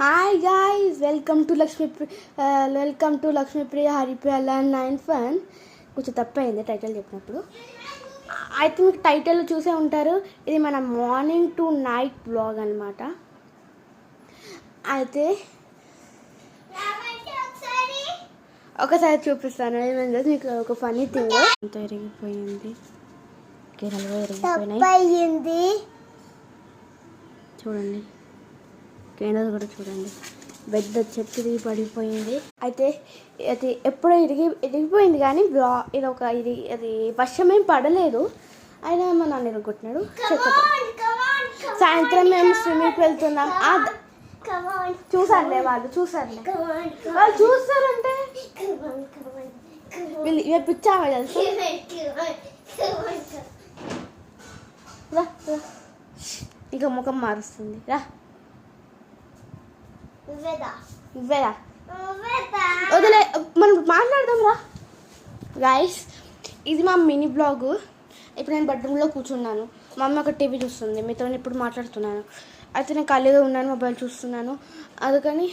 Hi guys, welcome to Lakshmipriya Haripriya learn and fun. కొంచెం తప్పైంది title చెప్పినప్పుడు. అయితే మీకు టైటిల్ చూసే ఉంటారు, ఇది మన మార్నింగ్ టు నైట్ బ్లాగ్ అనమాట. అయితే ఒకసారి చూపిస్తాను. ఏమైంది మీకు ఒక ఫనీ థింగ్. అంత ఎరిగిపోయింది, ఎరిగిపోయింది చూడండి. కేంద్రాలు కూడా చూడండి, పెద్ద చెట్టు తిరిగి పడిపోయింది. అయితే అది ఎప్పుడో ఎరిగిపోయింది, కానీ అది వర్షమేం పడలేదు. అయినా మా నాన్న ఎరగొట్టినాడు చెక్కతో. సాయంత్రం మేము స్విమ్మింగ్కి వెళ్తున్నాం. చూసారులే వాళ్ళు చూస్తారంటే వీళ్ళు పిచ్చామే తెలుసు. ఇక ముఖం మారుస్తుంది. రా వదిలే, మనం మాట్లాడదాం రా. గైస్, ఇది మా మినీ బ్లాగ్. ఇప్పుడు నేను బెడ్రూమ్లో కూర్చున్నాను, మా అమ్మ ఒక టీవీ చూస్తుంది, మీతో ఇప్పుడు మాట్లాడుతున్నాను. అయితే నేను ఖాళీగా ఉన్నాను, మొబైల్ చూస్తున్నాను. అందుకని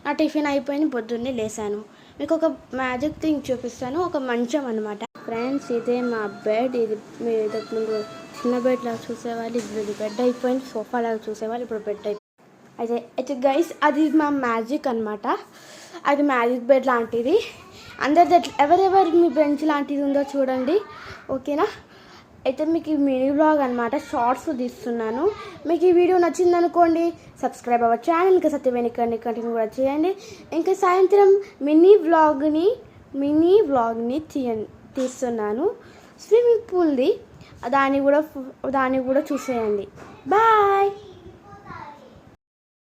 నా టిఫిన్ అయిపోయింది, పొద్దున్నే లేసాను. మీకు ఒక మ్యాజిక్ థింగ్ చూపిస్తాను, ఒక మంచం అనమాట. ఫ్రెండ్స్, ఇదే మా బెడ్. ఇది మీరు ఇంతకుముందు చిన్న బెడ్ లాగా చూసేవాళ్ళు, ఇప్పుడు బెడ్ అయిపోయింది. సోఫా లాగా చూసేవాళ్ళు, ఇప్పుడు బెడ్ అయిపోయింది. అయితే గైస్, అది మా మ్యాజిక్ అనమాట. అది మ్యాజిక్ బెడ్ లాంటిది. అందరిది ఎవరెవరి మీ బెంచ్ లాంటిది ఉందో చూడండి, ఓకేనా? అయితే మీకు ఈ మినీ బ్లాగ్ అనమాట, షార్ట్స్ తీస్తున్నాను. మీకు ఈ వీడియో నచ్చిందనుకోండి, సబ్స్క్రైబ్ అవ్వ ఛానల్. ఇంకా సత్యవేణి కంటిన్యూ కూడా చేయండి. ఇంకా సాయంత్రం మినీ వ్లాగ్ని తీస్తున్నాను, స్విమ్మింగ్ పూల్ది. దాన్ని కూడా చూసేయండి. బాయ్.